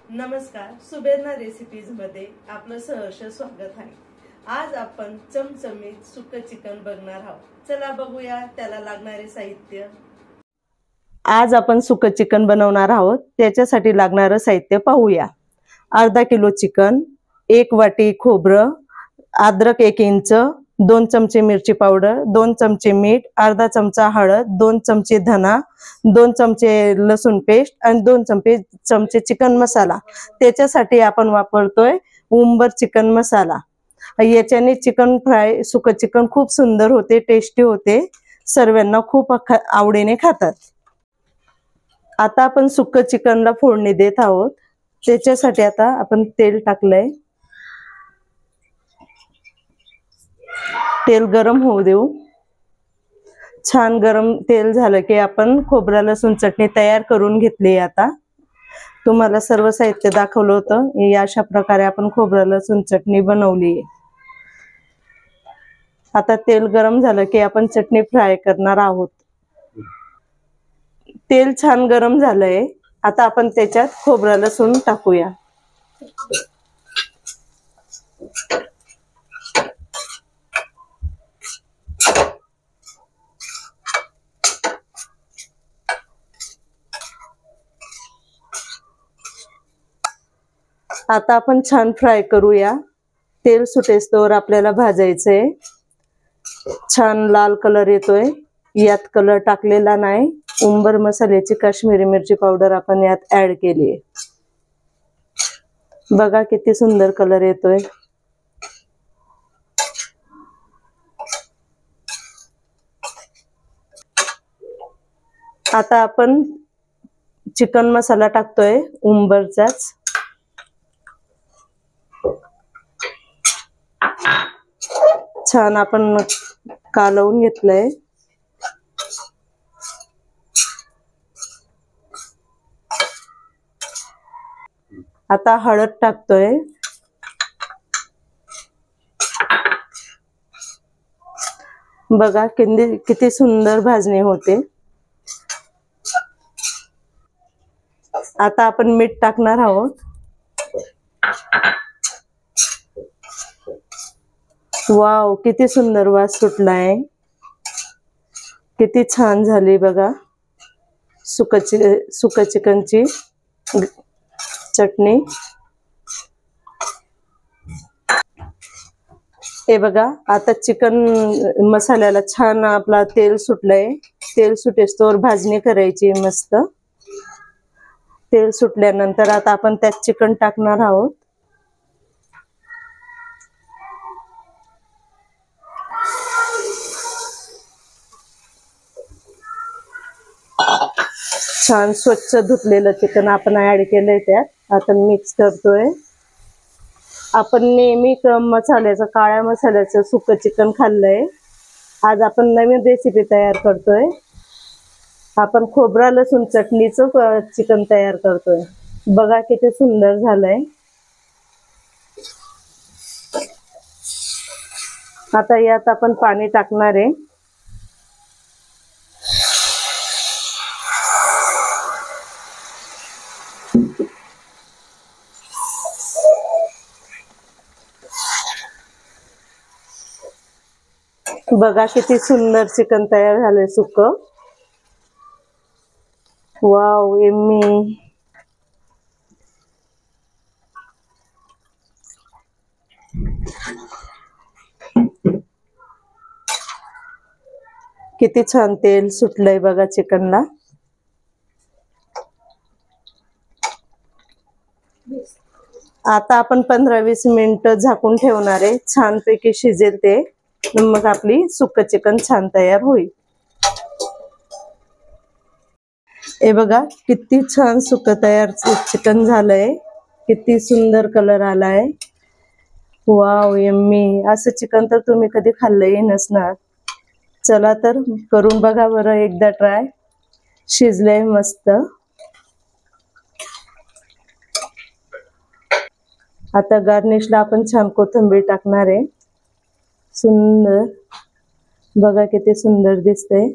नमस्कार, सुबेरना रेसिपीज मध्ये आपलं सहर्ष स्वागत आहे। आज आपण चमचमीत सुक्क चिकन बघणार आहोत। चला बघूया त्याला लागणारे साहित्य। आज आपण सुक्क चिकन बनवणार आहोत, त्याच्यासाठी लागणारे साहित्य पाहूया। अर्धा किलो चिकन, 1 वाटी खोबरं, अद्रक 1 इंच, 2 चमचे मिरची पावडर, 2 चमचे मीठ, अर्धा चमचा हळद, 2 चमचे धना, 2 चमचे लसूण पेस्ट आणि 2 चमचे चिकन मसाला। त्याच्यासाठी आपण वापरतोय उंबर चिकन मसाला। याच्याने चिकन फ्राय सुक्क चिकन खूप सुंदर होते, टेस्टी होते, सर्वांना खूप आवडीने खातात। आता आपण सुक्क चिकनला फोडणी देत आहोत। त्याच्यासाठी आता आपण तेल टाकलंय, तेल गरम होऊ देऊ। छान गरम तेल झालं की आपण खोबरा लसूण चटणी तयार करून घेतली। आता तुम्हाला सर्व साहित्य दाखवलं होतं, अशा प्रकारे आपण खोबरा लसूण चटणी बनवली। आता तेल गरम झालं की आपण चटणी फ्राय करणार आहोत। तेल छान गरम झालंय, आता आपण त्याच्यात खोबरा लसूण टाकूया। आता आपण छान फ्राय करूया। तेल सुटेस्तोवर आपल्याला भाजायचंय। छान लाल कलर येतोय, यात कलर टाकलेला नाही। उंबर मसाल्याची काश्मीरी मिरची पावडर आपण यात ऍड केली आहे। बघा किती सुंदर कलर येतोय। आता आपण चिकन मसाला टाकतोय उंबरचाच। छान आपण कालवून घेतलंय। आता हळद टाकतोय। बघा किती सुंदर भाजणी होते। आता आपण मीठ टाकणार आहोत। वाव, किती सुंदर वास सुटलाय, किती छान झाली बघा सुक्क चिकनची चटणी। हे बघा, आता चिकन मसाल्याला छान आपला तेल सुटलंय। तेल सुटेस्तोवर भाजणी करायची मस्त। तेल सुटल्यानंतर आता आपण त्यात चिकन टाकणार आहोत। छान स्वच्छ धुतलेलं चिकन आपण ऍड केलंय त्यात। आता मिक्स करतोय। आपण नेहमी काळ्या मसाल्याचं सुक्क चिकन खाल्लंय, आज आपण नवीन रेसिपी तयार करतोय। आपण खोबरा लसूण चटणीचं चिकन तयार करतोय। बघा किती सुंदर झालंय। आता यात आपण पाणी टाकणार आहे। बघा किती सुंदर चिकन तयार झालंय सुक्क। Wow, yummy. किती छान तेल सुटलंय बघा चिकनला। आता आपण 15-20 मिनिट झाकून ठेवणार आहे। छानपैकी शिजेल ते, मग आपली सुक्क चिकन छान तयार होईल। हे बघा किती छान सुक्क तयार चिकन झालंय, किती सुंदर कलर आलाय। Wow, yummy. असं चिकन तर तुम्ही कधी खाल्लंही नसणार। चला तर करून बघा बरं एकदा ट्राय। शिजलंय मस्त। आता गार्निशला आपण छान कोथिंबीर टाकणार आहे। सुंदर, बघा किती सुंदर दिसतंय।